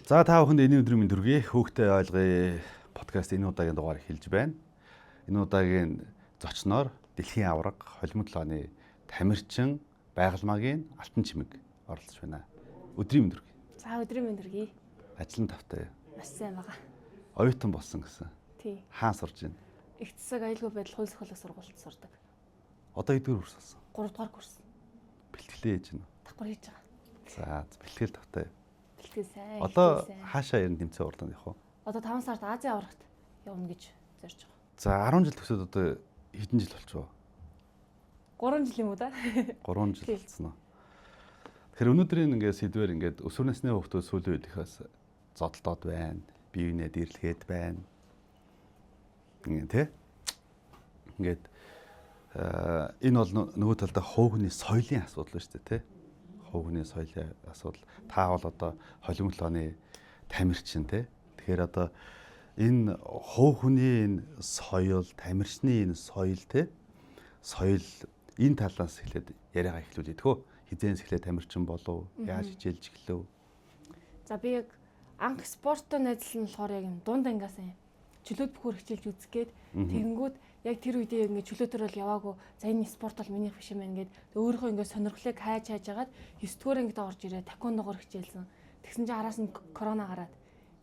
За та бүхэнд энэ өдрийн мэнд хүргэе. Хүүхдээ ойлгоё подкаст энэ удаагийн дугаар эхэлж байна. Энэ удаагийн зочноор Дэлхийн авраг, холимог толгойн тамирчин, байгалмаагийн алтан чимэг оролцож байна. Өдрийн мэнд хүргэе. За өдрийн мэнд хүргэе. Ажлын тавтай. Маш сайн байгаа. Оюутан болсон гэсэн. Тий. Хаан сурж байна? Их засаг аюулгүй байдал хууль зохиолын сургуульд сурдаг. Одоо эдгээр курс болсон. 3 дугаар курс. Бэлтгэлээ хийж байна. Давхар хийж байгаа. За бэлтгэл тавтай. Бэлтгэл сайн. Одоо хаашаа ярин тэмцээн уралдаанд явах вэ? Одоо 5 сард Азийн аврагт явна гэж зорж байгаа. За 10 жил төгсөөд одоо хэдэн жил болчихвоо? 3 жил юм уу да? 3 жил болсон уу? Тэгэхээр өнөөдрийн ингээд сэдвэр ингээд өсвөр насны хүүхдүүд сүүлийн үед ихээс зодтолдоод байна. Бие биенээ дэрлэхэд байна. Тэ? Ингээд энэ бол нөгөө талдаа хувь хүний соёлын асуудал шүү дээ, тэ? Хувь хүний соёлын асуудал. Та бол одоо холимог толгойн тамирчин, тэ? Тэгэхээр одоо энэ хувь хүний энэ соёл, тамирчны энэ соёл, тэ? Соёл энэ талаас эхлээд яриагаа эхлүүлээ тэхөө. Хизээс эхлээд тамирчин болов, яаж хичээлж эхлэв? За би яг анх спорттой найзлан болохоор яг юм дунд ангиас юм. Чөлөөт бүхөр хичээлж үзгээд тэгэнгүүт яг тэр үедээ ингээд чөлөөтөр бол яваагүй. За энэ спорт бол минийх биш юм байна гэд өөрийнхөө ингээд сонирхлыг хайж хагаад 9-р ангид орж ирээ таквондогоор хичээлсэн. Тэгсэн чинь араас нь корона гараад.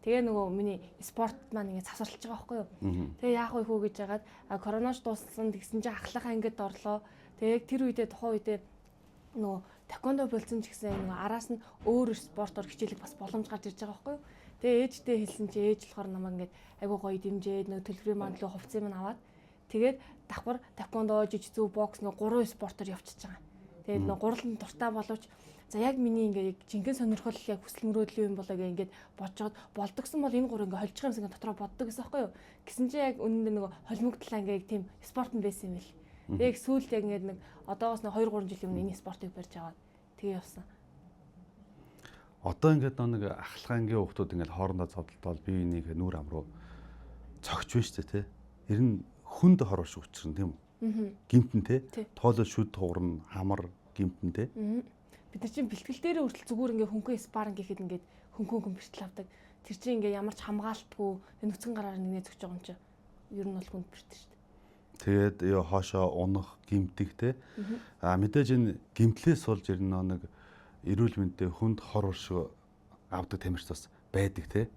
Тэгээ нөгөө миний спорт маань ингээд цавсарлаж байгаа байхгүй юу. Тэгээ яах вэ хөө гэж хагаад коронавирус дууссан тэгсэн чинь ахлахаа ангид орлоо. Тэгээ яг тэр үедээ тухайн үедээ нөгөө таквондо болцсон ч гэсэн нөгөө араас нь өөр спортоор хичээлэх бас боломж гарч ирж байгаа байхгүй юу. Тэгээ ээжтэй хэлсэн чи ээж болохоор намайг ингээд айгуу гоё дэмжээд нөгөө төлбөрийн мандлуу хувцсыг минь аваад тэгээд давхар таквондо, жижигзүү, бокс нөгөө 3 спортоор явчихж байгаа. Тэгээд нөгөө гурван дуртай боловч за яг миний ингээд жинхэнэ сонирхол яг хүсэл мөрөөдлийн юм болоо ингээд бодцоод болдгсон бол энэ гур ингээд холж байгаа юмсан дотроо боддог гэсэн байхгүй юу. Гэсэн чи яг үнэндээ нөгөө холимог талаа ингээд тийм спорт нь байсан юм бэл. Яг сүүлд яг ингээд нэг одоогоос нэг 2-3 жилийн өмнө энэ спортыг барьж аваад тэгээ явсан. Одоо ингээд нэг ахлахангийн хүүхдүүд ингээд хоорондоо зодтолдоод бие биенийг нүүр ам руу цогч байна шүү дээ, тэ. Ер нь хүнд хороош учрна тийм үү? Гимтэн тэ. Тоолол шүд туурна, хамар гимтэн тэ. Бид нар чинь бэлтгэл дээр хүртэл зүгээр ингээд хөнгөн спаринг гэхэд ингээд хөнгөн бэртэл авдаг. Тэр чинь ингээд ямар ч хамгаалтгүй нүцгэн гараар нэгнээ зөгж байгаа юм чи. Ер нь бол хүнд бэртэн шүү дээ. Тэгээд ёо хоошоо унах, гимтэх тэ. Мэдээж энэ гимтлээс болж ирнэ нэг эрүүл мэндтэй хүнд хор уршиг авдаг тамирч бас байдаг те.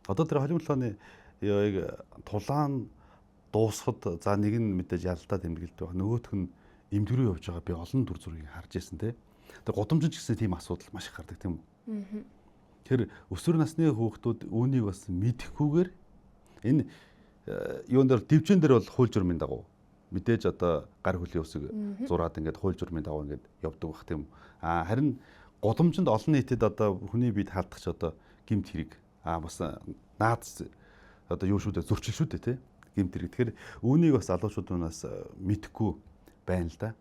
Одоо тэр холимог толгойн яг тулаан дуусахад за нэг нь мэдээж ялдаа тэмдэглэдэг байх. Нөгөөх нь эмгэрүү явж байгаа би олон дүр зургийг харж ирсэн те. Тэр гудамжинд ч гэсэн тийм асуудал маш их гардаг тийм үү. Тэр өсвөр насны хүүхдүүд үүнийг бас мэдэхгүйгээр энэ юун дээр дэвжэн дээр бол хууль журмын дагуу мэдээж одоо гар хөлийн үсэг зураад ингээд хууль журмын дагуу ингээд явдаг бах тийм. Харин гудамжинд олон нийтэд одоо хүний биед халдах ч одоо гимт хэрэг бас наац одоо юу шүү дээ зөрчил шүү дээ тий гимт хэрэг. Тэгэхээр үүнийг бас залуучуудаас мэдэхгүй байна л да.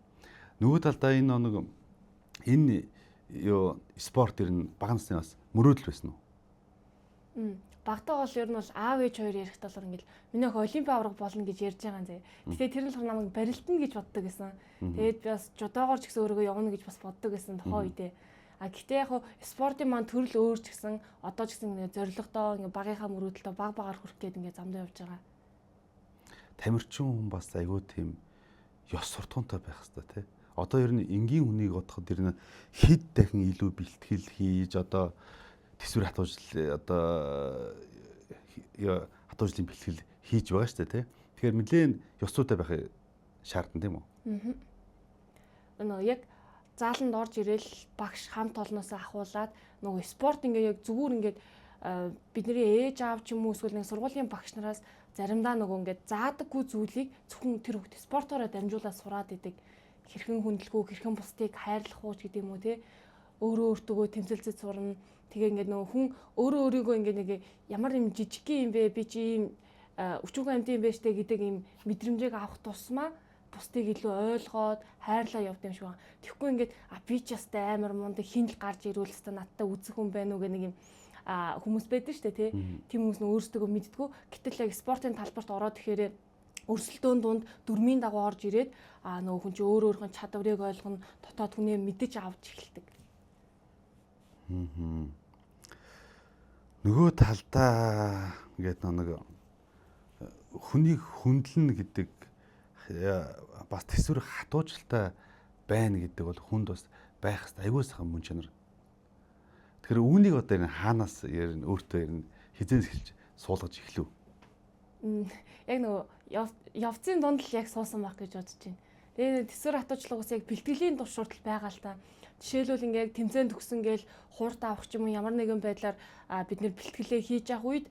Нөгөө талдаа энэ юу спорт ер нь бага насны бас мөрөөдөл байсан уу? Багтаа бол ер нь бол аав ээж хоёр ярихт бол ингээл миний өх олимпийн авраг болно гэж ярьж байгаа юм зэ. Гэтэ тэр л намайг барилтна гэж боддог гэсэн. Тэгээд би бас жудоогоор ч гэсэн өөрийгөө явна гэж бас боддог гэсэн тухайн үедээ. Гэтэ яг спортын маань төрөл өөр ч гэсэн одоо ч гэсэн зорилгодоо ингээ багийнхаа мөрөөдөлтөө багаар хүрэх гээд ингээ замдаа явж байгаа. Тамирчин хүн бас айгүй тийм ёс суртахуунтай байх хэрэгтэй тий. Одоо ер нь энгийн хүнийг бодоход ер нь хэд дахин илүү бэлтгэл хийж одоо төсвөр хатуужил одоо хатуужлын бэлтгэл хийж байгаа шүү дээ тий. Тэгэхээр нэлээд ёсцоотой байхыг шаардна тийм үү? Яг зааланд орж ирээл багш хамт олноос ахуулаад нөгөө спорт ингээ яг зүгээр ингээд бидний ээж аав ч юм уу эсвэл нэг сургуулийн багш нараас заримдаа нөгөө ингээд заадаггүй зүйлийг зөвхөн тэр хүүхд спортоор дамжуулаад сураад идэг. Хэрхэн хүндлэхүү, хэрхэн бусдыг хайрлах уу гэдэг юм уу тий. Өөрөө өөртөө тэмцэлцэж сурна. Тэгээ ингээд нөгөө хүн өөрөө өөрийгөө ингээд нэг ямар юм жижиг юм бэ би чи ийм өчүүхэн амьд юм бэ штэ гэдэг ийм мэдрэмжийг авах тусмаа бусдыг илүү ойлгоод хайрлаа явд юм шиг байна. Тэгэхгүй ингээд би ч ястай амар мундаг хиндл гарч ирүүл хэвээр надтай үзэх хүн байна уу гэх нэг юм хүмүүс байдаг штэ тий. Тийм хүмүүс нь өөрсдөө мэддгүү. Гэтэл яг спортын талбарт ороод тэгэхээр өрсөлдөөн дунд дөрмийн дагуу орж ирээд нөгөө хүн чи өөрийнхөө чадварыг ойлгоно, дотоод хүнээ мэдэж авч эхэлдэг. Нөгөө талдаа ингээд нэг хүнийг хүндлэн гэдэг бас төсвөр хатуужилтай байна гэдэг бол хүнд бас байх хэрэгтэй аюул сайхан мөн чанар. Тэгэхээр үүнийг одоо энэ хаанаас өөртөө хизээс хэлж суулгаж эхлэв. Яг нөгөө явцын дунд л яг суусан байх гэж бодож байна. Тэгээ төсвөр хатуучлалгаас яг бэлтгэлийн туршуртал байгаа л та. Жишээлбэл ингээд тэмцээн төгсөн гээл хууртаа авах ч юм уу ямар нэгэн байдлаар бид нэр бэлтгэлээ хийж явах үед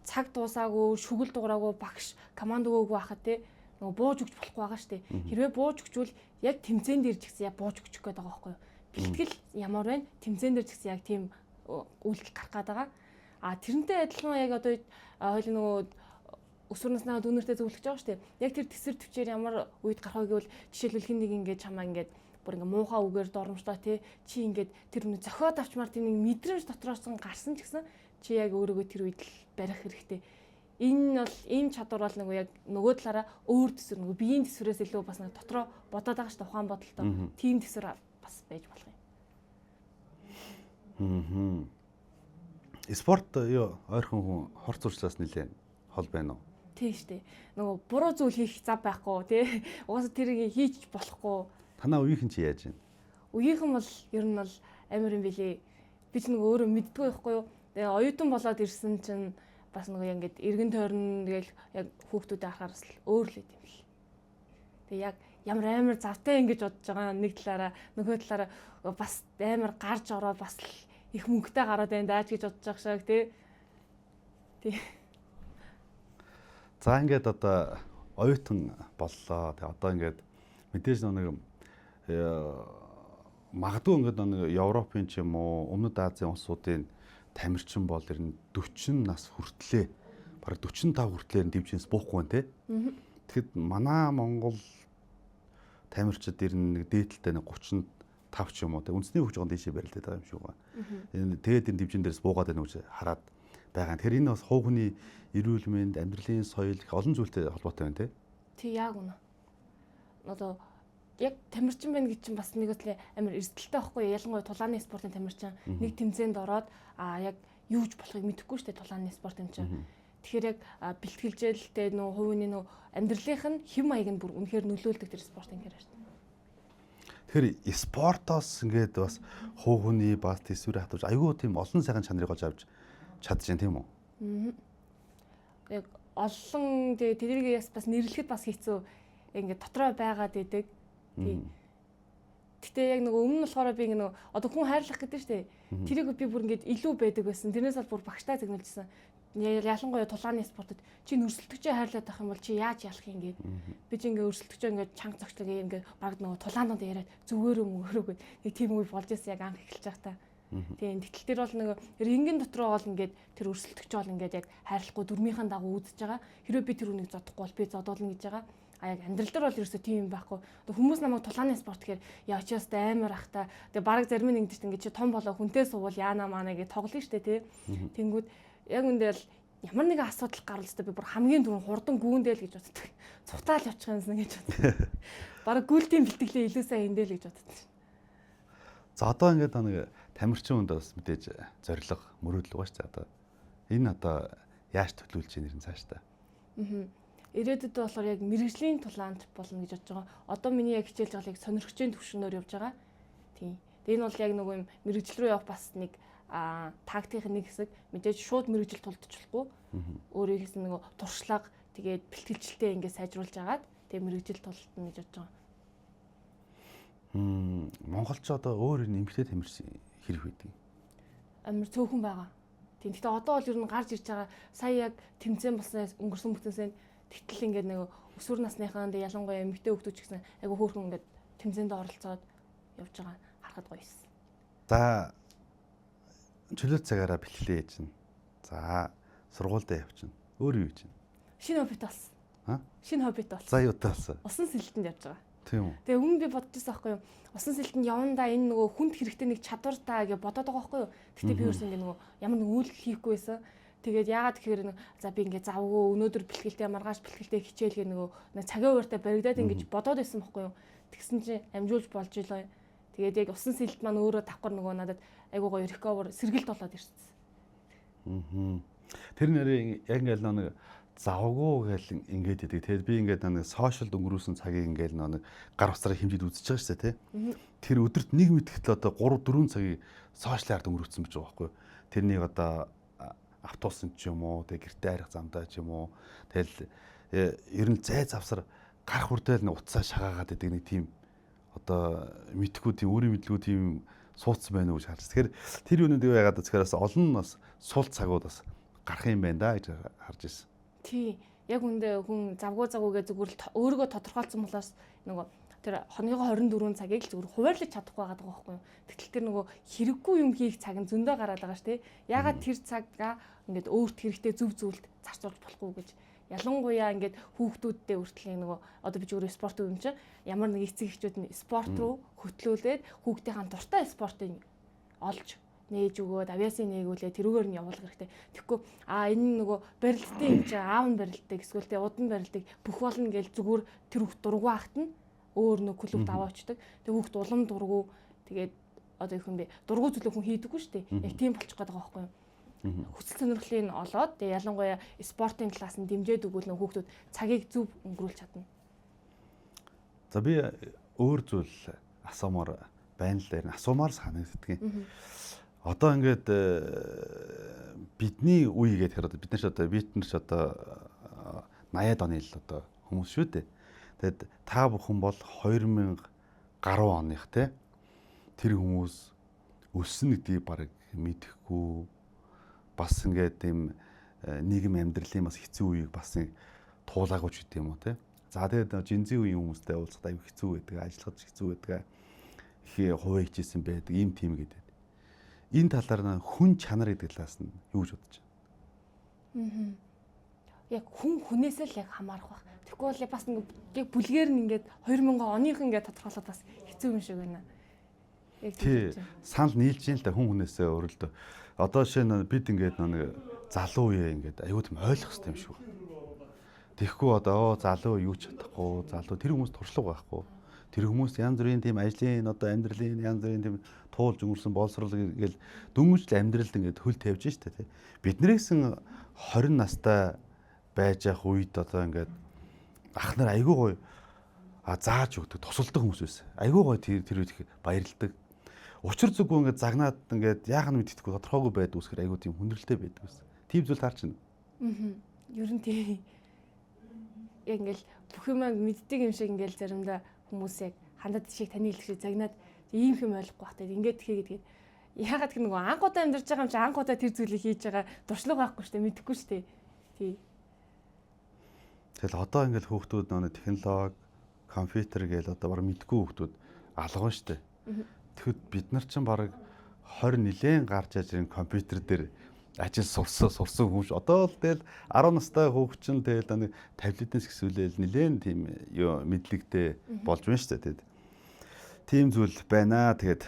цаг дуусаагүй, шүгэл дуураагүй багш команд өгөөгүй байхад те нөгөө бууж өгч болохгүй байгаа шүү дээ. Хэрвээ бууж өгчвөл яг тэмцээн дээр ч гэсэн яг бууж өгчих гээд байгаа байхгүй юу? Бэлтгэл ямар байна? Тэмцээн дээр ч гэсэн яг тийм үйлдэл гарах гээд байгаа. Тэрнтэй адилхан яг одоо хоёул нөгөө өсвөр наснаа дүүнэртэй зөвлөж байгаа шүү дээ. Яг тэр төсвөр төвчээр ямар үед гарах вэ гэвэл жишээлбэл хин нэг ингээд чамаа ингээд бүр ингээ муухай үгээр доромжлоо те чи ингээд тэр үнэ зохиод авчмаар тийм нэг мэдрэмж дотроос гарсан ч гэсэн чи яг өөрийгөө тэр үед л барих хэрэгтэй. Энэ бол ийм чадвар бол нөгөө яг нөгөө талаараа өөр төсвөр нөгөө биеийн төсвөрөөс илүү бас нэг дотроо бодоод байгаа шүү дээ ухаан бодолтой. Тийм төсвөр бас байж болох юм. Спорт юу ойрхон хүн хорц урчлаас нэлээд хол байна уу? Тийм шүү дээ. Нөгөө буруу зүйл хийх зав байхгүй тий. Угаасаа тэрийг хийж болохгүй. Танаа үеийнхэн чи яаж байна? Үеийнхэн бол ер нь бол амар юм билий. Би ч нөгөө өөрөө мэддгүй байхгүй юу. Тэгээ оюутан болоод ирсэн чинь бас нөгөө ингээд эргэн тойрон тэгэл яг хүүхдүүдэд харахаар л өөр л юм бил. Тэгээ яг ямар амар завтай ингэж бодож байгаа нэг талаараа нөгөө талаараа бас амар гарч ороод бас их мөнгөтэй гараад байна даа гэж бодож байгаа шиг тий. За ингээд одоо оюутан боллоо. Тэгээ одоо ингээд мэдээж нэг магадгүй ингээд нэг Европын ч юм уу Өмнөд Азийн улсуудын тамирчин бол ер нь 40 нас хүртлээ бараг 45 хүртлээр дэмжинс буухгүй байна те. Тэгэхэд манай Монгол тамирчид ер нь нэг дээдэлтэй нэг 35 ч юм уу те үндэсний хөгжиж байгаа дэшээ барилдаад байгаа юм шиг байна. Тэгээд энэ дэмжин дээрс буугаад байна гэж хараад байгаа. Тэгэхээр энэ бас хуу хүний эрүүл мэнд, амьдралын соёл их олон зүйлтэй холбоотой байна те. Тий яг үнэ. Одоо яг тамирчин байна гэж чинь бас нэг үслээ амар эрсдэлтэй байхгүй ялангуяа тулааны спортын тамирчин нэг тэмцээнд ороод яг юуж болохыг мэдэхгүй шүү дээ тулааны спортын чинь. Тэгэхээр яг бэлтгэлжээлтэй нөө хувийн нөө амьдралынх нь хэм маяг нь бүр үнэхээр нөлөөлдөг тэр спортын хэрэг шүү дээ. Тэгэхээр спортоос ингээд бас хуу хүний бас төсвөр хатууж айгүй тийм олон сайхан чанарыг олж авч чадчихээн тийм үү? Яг олон тэрийг бас нэрлэхэд бас хэцүү ингээд дотроо байгаад идэг. Тийм. Гэтэ яг нөгөө өмнө нь болохоор би нөгөө одоо хүн хайрлах гэдэг шүү дээ. Тэрийг би бүр ингээд илүү байдаг байсан. Тэрнээс бол бүр багштай загнуулжсэн. Ялангуяа тулааны спортод чи өрсөлдөгчөө хайрлаад байх юм бол чи яаж ялах юм гээд. Би чи ингээд өрсөлдөгчөө ингээд чанга зогчлог ингээд баг нөгөө тулаанууд яриад зүгээр мөрөөгөө нэг тийм үе болж ирсэн яг анх эхэлж байгаа та. Тийм. Тэгтэл тэр бол нөгөө рингийн дотроо бол ингээд тэр өрсөлдөгчөө бол ингээд яг хайрлахгүй дүрмийнхэн дагуу үзэж байгаа. Хэрэв би тэр үнийг зодохгүй бол би зодуулна гэж байгаа. Яг амьдрал дээр бол ерөөсөө тийм юм байхгүй. Хүмүүс намайг тулааны спорт гэхээр яачаас амар ах та. Тэгээ бараг зарим нь ингэж чи том болоо хүнтэй суувал яана маана гэж тоглоно штэ тий. Тэнгүүд яг үндэл ямар нэгэн асуудал гарвал өстой би бүр хамгийн түрүүн хурдан гүүндэл гэж боддог. Цутаал явчих юмсан гэж боддог. Бараг гүйлтийн бэлтгэлээ илүү сайн эндэл гэж боддог. За одоо ингээд нэг тамирчин хүнд бас мэдээж зориг мөрөөдөл байгаа шүү дээ. Одоо энэ одоо яаж төлөвлөж ийн нэрэн цааш та. Ирээдүйд болохоор яг мэрэгжлийн тулаанд болно гэж бодож байгаа. Одоо миний яг хичээлж байгаа яг сонирхчийн төвшөнөөр явж байгаа. Тийм. Энэ бол яг нөгөө юм мэрэгжил рүү явах бас нэг тактикийн нэг хэсэг. Мэдээж шууд мэрэгжил тулдчихлахгүй. Өөрөөр хэлсэн нөгөө туршлага тэгээд бэлтгэлжлэлтэй ингээд сайжруулж агаад тэгээд мэрэгжил тулдна гэж бодож байгаа. Монголч одоо өөр нэмэгтэй тамирчин хэрэг үйдэг. Амар цөөхөн байгаа. Тийм. Гэхдээ одоо бол ер нь гарч ирж байгаа. Сая яг тэмцээн болснаас өнгөрсөн бүтэнсэнд тэгтэл ингээд нэг өсвөр насныхаа ялангуяа эмэгтэй хүүхдүүд ч гэсэн айгу хөөрхөн ингээд тэмцээнд оролцоод явж байгаа харахад гоё юмсан. За чөлөө цагаараа бэлтгэлээ хийж чинь. За сургуультай явчихна. Өөр юу хийж чинь? Шинэ хоббит болсон. Шинэ хоббит болсон. За юутай болсон? Усан сэлтэнд явж байгаа. Тийм үү. Тэгээ өмнө би бодож байсан байхгүй юу? Усан сэлтэнд явандаа энэ нөгөө хүнд хэрэгтэй нэг чадвар таа гэж бодоод байгаа байхгүй юу? Тэгтээ би өөрсдөө ингээд нөгөө ямар нэг үйл хийхгүй байсан. Тэгээд яагаад тэгэхээр за би ингээд завгүй өнөөдөр бэлтгэлтэй маргааш бэлтгэлтэй хичээлгээ нөгөө цагийн ууртаа баригдаад ингэж бодоод байсан байхгүй юу? Тэгсэн чинь амжуулж болж илээ. Тэгээд яг усан сэлт маань өөрөө давхар нөгөө надад айгуу гоё recover сэргэлт болоод ирсэн. Тэр нэрээ яг ингээл нэг завгүй гэл ингээд идэг. Тэгээд би ингээд нэг сошиалд өнгөрүүлсэн цагийг ингээд нэг гар утсаараа хэмжиж үзэж байгаа шүү дээ, тий. Тэр өдөрт нэг мэдгэтэл одоо 3 4 цагийг сошиалаар өнгөрүүлсэн гэж байгаа байхгүй юу. Тэрнийг одоо автобусанд ч юм уу, тэгээд гэртээ арих замдаа ч юм уу. Тэгэл ер нь зай завсар гарах хүртэл нэг утсаа шагаагаад идэг нэг тийм одоо мэдхгүй тийм өөрийн мэдлгүй тийм суудсан байна уу гэж харж. Тэгэхээр тэр юунууд юу яагаад тэгэхээр олон бас сул цагууд бас гарах юм байна да гэж харж ирсэн. Тий. Яг үндэ хүн завгүй зүгээр л өөрийгөө тодорхойлсон болохоос нөгөө тэр хоногоо 24 цагийг л зүгээр хуваарлаж чадахгүй байгаа байхгүй юу. Тэгтэл тэр нөгөө хэрэггүй юм хийх цаг нь зөндөө гараад байгаа ш, тий. Ягаад тэр цагаа ингээд өөрт хэрэгтэй зөв зүйлд зарцуулж болохгүй гэж. Ялангуяа ингээд хүүхдүүдтэй хүртэл нөгөө одоо би зүгээр спорт юм чинь ямар нэг эцэг эхчүүд нь спорт руу хөтлүүлээд хүүхдийн дуртай спортыг олж нээж өгөөд авьяасын нээгүүлээ тэрүүгээр нь явуулах хэрэгтэй. Тэгэхгүй энэ нөгөө барилттай юм чинь аав нь барилттай эсвэл тэ удан барилтыг бүх болно гэж зүгээр тэр хүүхд дургу ахт нь өөр нэг клубт аваачдаг. Тэг хүүхд улам дургу тэгээд одоо их юм бэ дургу зүйлээ хүн хийдэггүй шүү дээ. Яг тийм болчих гээд байгаа байхгүй юу? Хүсэл сонирхлыг олоод тэгээ ялангуяа спортын талаас нь дэмжиж өгвөл нөх хүүхдүүд цагийг зөв өнгөрүүлж чадна. За би өөр зүйл асуумаар байна л дээр асуумаар санагддаг юм. Одоо ингээд бидний үе гэдэг хэрэг бид нар ч одоо 80-аад оны л одоо хүмүүс шүү дээ. Тэгэд та бүхэн бол 2000 гаруй оных те тэр хүмүүс өссөн гэдгийг бараг мэдэхгүй бас ингээд тийм нийгэм амьдралын бас хэцүү үеийг бас туулаагүй ч гэдэм юм уу те. За тэгээд жинзээ үеийн хүмүүстэй уулзахад аюу хэцүү байдаг, ажиллахад хэцүү байдаг. Их хуваа хичээсэн байдаг, ийм тийм гэдэг. Энэ талаар хүн чанар гэдэг талаас нь юу гэж бодож байна? Яг хүн хүнээс л яг хамаарах байх. Тэгэхгүй бол бас нэг бүлгээр нь ингээд 2000 оных ингээд тодорхойлоод бас хэцүү юм шиг байна. Яг тий. Санал нийлж юм л да хүн хүнээсээ өөрөлдөө. Одоо жишээ нь бид ингээд нэг залуу үе ингээд аюу тийм ойлгох хэрэгтэй юм шиг. Тэгэхгүй одоо залуу юу ч чадахгүй, залуу тэр хүмүүс туршлага байхгүй. Тэр хүмүүс янз бүрийн тийм ажлын одоо амьдралын янз бүрийн тийм туулж өнгөрсөн боловсрол гээл дөнгөжл амьдралд ингээд хөл тавьж штэ тий. Биднэрээсэн 20 настай байж явах үед одоо ингээд ах нар айгүй гоё зааж өгдөг, тусалдаг хүмүүс байсан. Айгүй гоё тэр үед баярлдаг. Учир зүггүй ингээд загнаад ингээд яах нь мэддэхгүй тодорхойгүй байдаг үсгэр айгүй тийм хүндрэлтэй байдаг байсан. Тийм зүйл таарч байна. Ер нь тийм. Яг ингээд бүх юм мэддэг юм шиг ингээд заримдаа хүмүүс яг хандад шиг таны хэлэх шиг загнаад ийм юм ойлгохгүй бахтай ингээд тэгээд яагаад гэх нөгөө анхудаа амьдарч байгаа юм чи анхудаа тэр зүйлийг хийж байгаа дуршлаг байхгүй шүү дээ мэдэхгүй шүү дээ. Тий. Тэгэл одоо ингээд хүүхдүүд нөгөө технологи, компьютер гээл одоо баг мэдгүй хүүхдүүд алга шүү дээ. Тэгэхэд бид нар ч баг 20 нилээн гарч аж ирэн компьютер дээр ажил сурсан хүмүүс одоо л тэгэл 10 настай хүүхчин тэгэл нэг таблетээс хэсүүлээл нилээн тийм юу мэдлэгтэй болж байна шүү дээ. Тийм зүйл байна. Тэгээд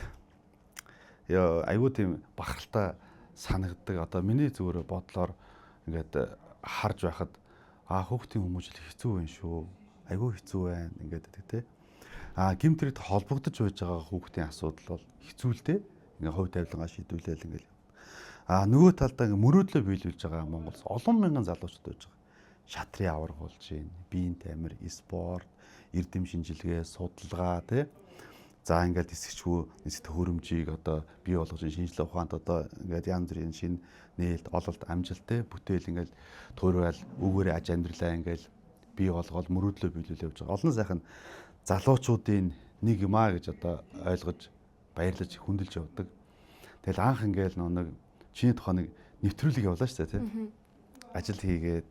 ёо айгүй тийм бахалтай санагддаг. Одоо миний зүгээр бодлоор ингээд харж байхад хүүхдийн хүмүүжил хэцүү байна шүү. Айгүй хэцүү байна ингээд тий. Гимтрэгт холбогдож байж байгаа хүүхдийн асуудал бол хэцүү л дээ. Ингээ хувь тавилангаа шийдвүлээл ингээл. Нөгөө талдаа ингээ мөрөөдлөө биелүүлж байгаа Монголс олон мянган залуучууд байж байгаа. Шатрын авраг болж байна. Биеийн тамир, спорт, эрдэм шинжилгээ, судалгаа тий. За ингээд эсгчгүй нэсэт хөрөмжийг одоо бий болгож шинжилгээ ухаанд одоо ингээд янз бүрийн шинэ нээлт, ололт, амжилттай бүтээл ингээд туурвал өгөөрэй аж амьдралаа ингээд бий болгоод мөрөөдлөө биелүүлж явж байгаа. Олон сайхан залуучуудын нэг юм аа гэж одоо ойлгож баярлаж хүндэлж явдаг. Тэгэл анх ингээд нэг чиний тухайн нэг нэвтрүүлэг явуулаа шүү дээ тий. Ажил хийгээд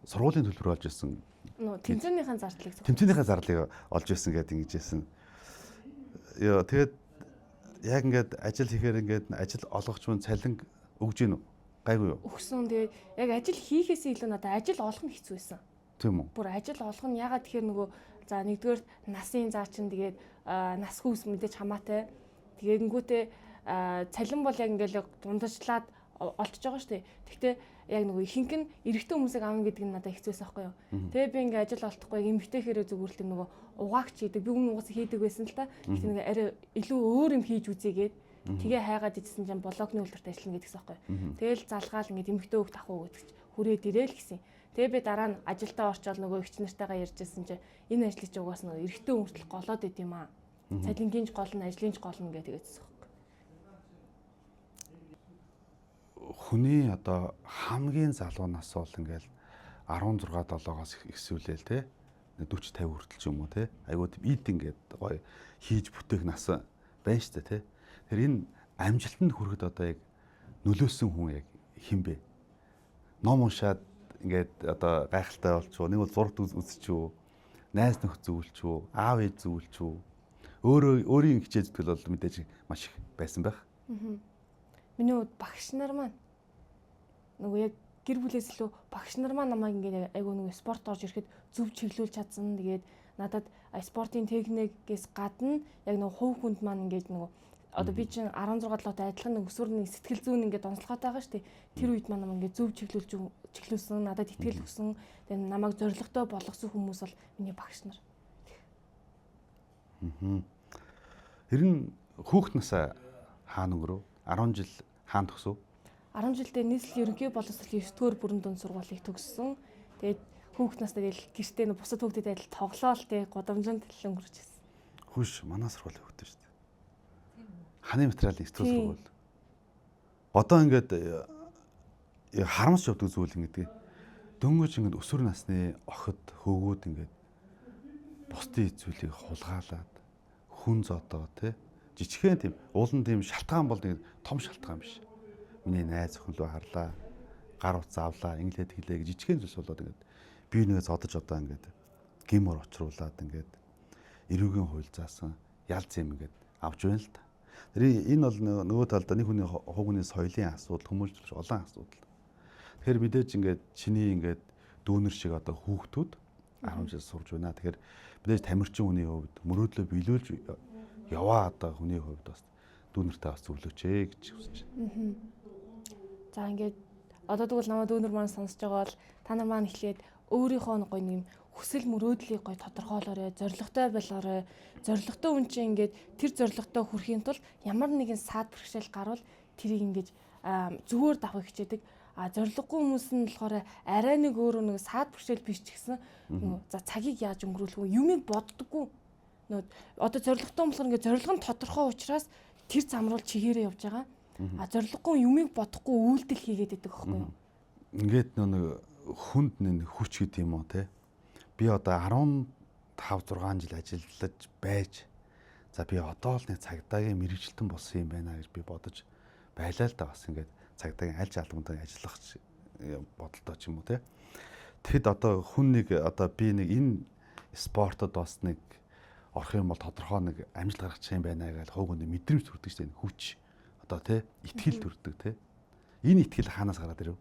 сургуулийн төлбөр олж ирсэн. Тэмцээнийхэн зарлыг олж ирсэн гэдэг ингэж хэлсэн. Яа тэгээд яг ингээд ажил хийхээр ингээд ажил олгогч мөн цалин өгж гин үү? Гайгүй юу? Өгсөн. Тэгээд яг ажил хийхээс илүү надад ажил олох нь хэцүү байсан. Тийм үү? Бүр ажил олох нь ягаад тэгэхээр нөгөө за нэгдүгээр насын заа чин тэгээд нас хүүс мэдээж хамаатай. Тэгэнгүүтээ цалин бол яг ингээд дундажлаад олчж байгаа шүү дээ. Гэхдээ яг нөгөө ихэнх нь эрэгтэй хүмүүсийг аавна гэдэг нь надад хэцүүсэн байхгүй юу. Тэгээ би ингээд ажил олдохгүй эмэгтэй хэрэг зүгээр л нөгөө угаагч хийдэг. Би өмнө угаасаа хийдэг байсан л та. Гэхдээ нэг арай илүү өөр юм хийж үзьегээд Тэгээ хайгаад идсэн чинь блогны үйлдвэрт ажиллана гэдэгс аахгүй. Тэгэл залгаал ингээд эмэгтэй хүүхд авах уу гэдэг чинь хүрээд ирээл гэсэн. Тэгээ би дараа нь ажилдаа орчоод нөгөө эгч нартайгаа ярьжсэн чинь энэ ажлыг ч угаас нөгөө эрэгтэй хүмүүстэл голоод идэм юм аа. Цалингийн ч гол нь ажлын ч гол нь гэдэг тэгэжсэн аахгүй. Хүний одоо хамгийн залуу нас бол ингээл 16-7-оос ихсүүлээл те 40-50 хүртэл ч юм уу те айгуу эд ингээд гоё хийж бүтээх нас байна шүү дээ те. Тэр энэ амжилтанд хүрэхэд одоо яг нөлөөсөн хүн яг хэн бэ? Ном уншаад ингээд одоо гайхалтай болчихоо, нэг бол зураг үзчихв, найз нөхөд зөвлөчв, аав ээж зөвлөчв. Өөрийн хичээл зүтгэл бол мэдээж маш их байсан байх. Миний хувьд багш нар маань нөгөө яг гэр бүлээс илүү багш нар маань намайг ингээд айгуу нөгөө спорт орж ирэхэд зөв чиглүүлж чадсан. Тэгээд надад спортын техникээс гадна яг нөгөө хувь хүнд маань ингээд нөгөө одоо би чинь 16-7-тай адилхан нэг өсвөрний сэтгэл зүйн ингээд онцлоготой байгаа шүү дээ. Тэр үед маань намайг ингээд зөв чиглүүлсэн, надад итгэл өгсөн, тэгээд намайг зоригтой болгосон хүмүүс бол миний багш нар. Тэр нь хүүхэд насаа хаана өнгөрөв? 10 жил хаана төгсөв? 10 жилдээ нийслэл ерөнхий боловсролын 9-р бүрэн дунд сургуулийг төгссөн. Тэгээд хүүхэд настай тэгэл гэртээ нэг бусад хүүхдэд адил тоглоол те гудамжинд өнгөрч ирсэн. Хөөш манай сургуулийн хүүхдээ шүү дээ. Ханы материалын 9-р сургууль. Одоо ингээд харамсч явдаг зүйл ингэдэг. Дөнгөж ингээд өсвөр насны охид хөвгүүд ингээд бусдын зүйлийг хулгаалаад хүн зодоо те жижигхэн тийм уулан тийм шалтгаан бол нэг том шалтгаан биш. Миний найз охин руу харлаа, гар утас авлаа, инглээд хэлээ гэж жижигхэн зүйлс болоод ингээд би нэгэ зодож одоо ингээд гимор очруулаад ингээд эрүүгийн хууль заасан ялц юм ингээд авч байна л та. Тэр энэ бол нөгөө талдаа нэг хүний хувийн соёлын асуудал, хүмүүжлж олон асуудал. Тэгэхээр мэдээж ингээд чиний ингээд дүүнер шиг одоо хүүхдүүд 10 жил сурж байна. Тэгэхээр мэдээж тамирчин хүний хувьд мөрөөдлөө биелүүлж яваа одоо хүний хувьд бас дүүнертэй бас зөвлөч гэж хүсэж байна. За ингээд одоо тэгвэл намайг дүүнер маань сонсож байгаа бол та нар маань эхлээд өөрийнхөө гоё нэг юм хүсэл мөрөөдлийг гоё тодорхойлоорой, зоригтой болоорой. Зоригтой хүн чинь ингээд тэр зоригтой хүрэхийн тулд ямар нэгэн саад бэрхшээл гарвал тэрийг ингээд зүгээр давхыг хичээдэг. Зориггүй хүмүүс нь болохоор арай нэг өөрөө нэг саад бэрхшээл биш ч гэсэн за цагийг яаж өнгөрүүлэх вэ? Юмыг боддоггүй. Одоо зоригтой болохоор ингээд зориг нь тодорхой учраас тэр зам руу чигээрээ явж байгаа. Зориггүй юмыг бодохгүй үйлдэл хийгээд байдаг байхгүй юу? Ингээд нэг хүнд нэг хүч гэдэг юм уу те? Би одоо 15 6 жил ажиллаж байж за би одоо л нэг цагдаагийн мэрэгчлэн болсон юм байна гэж би бодож байлаа л да бас ингээд цагдаагийн аль албантай ажиллах бодолтой ч юм уу те. Тэгэд одоо хүн нэг одоо би нэг энэ спортод бас нэг орох юм бол тодорхой нэг амжилт гаргачих юм байна гэж хууг нэг мэдрэмж төрдөг шүү дээ. Хүч одоо те итгэл төрдөг те. Энэ итгэл хаанаас гараад ирэв?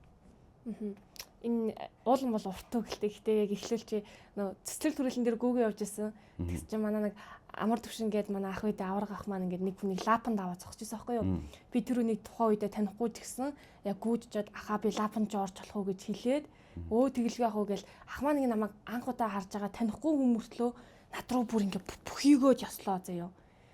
Энэ уулан бол уртуу гэлтэй. Гэхдээ яг эхлүүлч нөө цэцлэг төрөлн дээр гүүгээ явж исэн. Тэгс чинь манай нэг амар төвшин гээд манай ах үедээ авраг ах маань ингээд нэг хүнийг лапанд аваад зогсож байсан байхгүй юу? Би тэр үнийг тухайн үедээ танихгүй ч гэсэн яг гүйжчихэд ахаа би лапанд орж болох уу гэж хэлээд өө тэгэлгүй ах уу гэл ах маань нэг намайг анх удаа харж байгаа танихгүй хүмүүртлөө над руу бүр ингээд бүхийгөө яслаа заяа.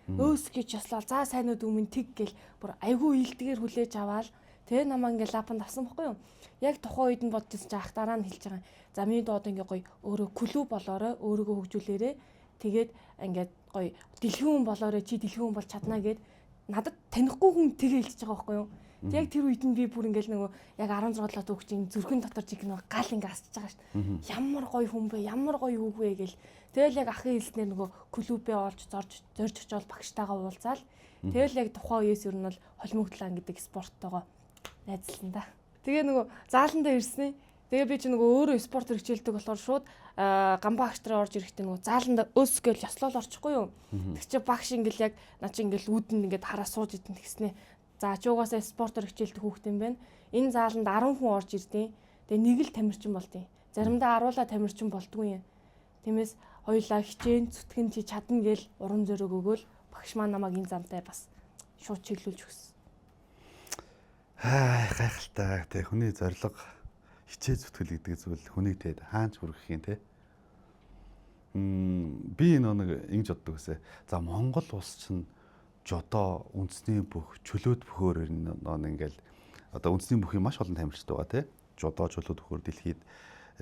Өөс гэж яслаа. За сайнуд өмнө тэг гэл бүр айгүй илдгээр хүлээж аваад тэгээ намайг ингээд лапанд авсан байхгүй юу? Яг тухайн үед нь бодчихсон чи ах дараа нь хэлж байгаа. За миний доод ингээ гоё өөрөө клуб болоорой, өөрийгөө хөгжүүлээрээ. Тэгээд ингээд гоё дэлгүүн болоорой, чи дэлгүүн бол чадна гэд надад танихгүй хүн тэгээ хэлж байгаа байхгүй юу? Яг тэр үед нь би бүр ингээл нөгөө яг 16 лот өгч зүрхэн дотор жиг нөгөө гал ингээ асч байгаа шүү дээ. Ямар гоё хүн бэ? Ямар гоё үг вэ гэл. Тэгэл яг ахын хэлснээр нөгөө клубээ олж зорж очиод багштайгаа уулзаал. Тэгэл яг тухайн үеэс ер нь бол холимогдлаа гэдэг спорттойгоо найзлсан да. Тэгээ нөгөө зааландаа ирсэн. Тэгээ би чи нөгөө өөрөө спорт хичээлдэг болохоор шууд гамбаа агчтраа орж ирэхдээ нөгөө зааландаа өс гэл ёслол орчихгүй юу. Тэг чи багш ингээл яг наа чи ингээл үүдэн ингээд хараа сууж идэн тэгснэ. За чи угаасаа спортоор хичээлдэг хүүхэд юм байна. Энэ зааланд 10 хүн орж ирдیں۔ Тэгээ нэг л тамирчин болдیں۔ Заримдаа аруулаа тамирчин болдгүй юм. Тиймээс хоёулаа хичээн зүтгэн чи чадна гээл урам зориг өгөөл багш маань намайг энэ замтай бас шууд чиглүүлж өгсөн. Гайхалтай те хүний зориг хичээ зүтгэл гэдэг зүйл хүнийг те хаанч хүргэх юм те. Би нэг ингэж боддог гэсэн. За Монгол улс чинь жодоо үндэсний бүх чөлөөт бөхөөр ингээл одоо үндэсний бүхий маш олон тамирчид байгаа тий. Жодоо чөлөөт бөхөөр дэлхийд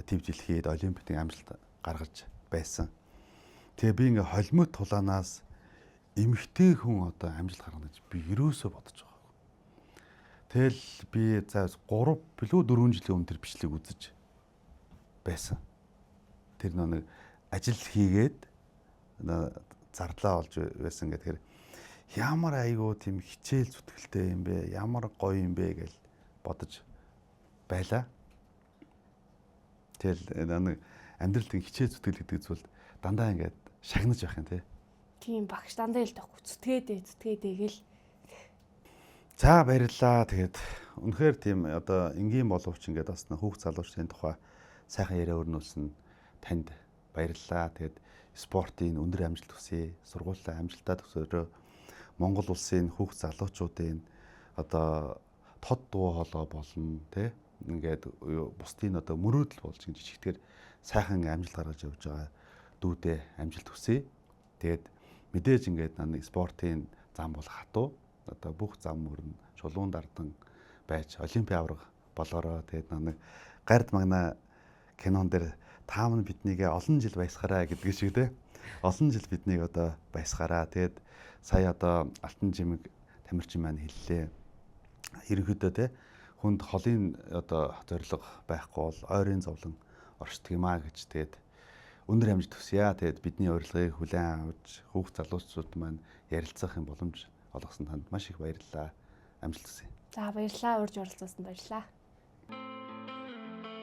төв дэлхийд олимпийн амжилт гаргаж байсан. Тэгээ би ингээ холимот тулаанаас эмэгтэй хүн одоо амжилт гаргана гэж би ерөөсөө бодож байгаа. Тэгэл би за 3 билүү 4 жилийн өмнө тэр бичлэг үзэж байсан. Тэр нэг ажил хийгээд зардлаа олж байсан гэдэг. Ямар айгуу тийм хичээл зүтгэлтэй юм бэ? Ямар гоё юм бэ гэж бодож байлаа. Тэгэл нэг амьдралд хичээл зүтгэл гэдэг зүйл дандаа ингээд шагнаж явах юм тий. Тийм багш дандаа л тахгүй зүтгээдээ гэл. За баярлалаа. Тэгээд үнэхээр тийм одоо энгийн боловч ингээд бас хүүхд залуучдын тухай сайхан яриа өрнүүлсэн танд баярлалаа. Тэгээд спортын өндөр амжилт хүсье. Сургуулийн амжилтаа төсөөрөө Монгол улсын хүүхд залуучуудын одоо тод дуу хоолой болно тий. Ингээд бусдын одоо мөрөөдөл болж ингэж жижигтэр сайхан амжилт гаргаж явж байгаа дүүдээ амжилт хүсье. Тэгээд мэдээж ингээд нэг спортын зам бол хатуу. Одоо бүх зам мөрн чулуун дардан байж олимпийн авраг болоороо тэгээд нэг гард магна кинон дээр тааман биднийгээ олон жил баясгараа гэдэг шиг те. Олон жил биднийг одоо баясгараа. Тэгээд сая одоо алтан жимэг тамирчин маань хэллээ. Ерөнхийдөө те хүнд холын одоо зориг байхгүй бол ойрын зовлон оршдог юм а гэж тэгээд өндөр амжилт хүсье. Тэгээд бидний урилгыг хүлээн авч хүүхд залуучууд маань ярилцах юм боломж олгосон танд маш их баярлалаа. Амжилт хүсье. За баярлалаа урьж оролцуулсанд баярлалаа.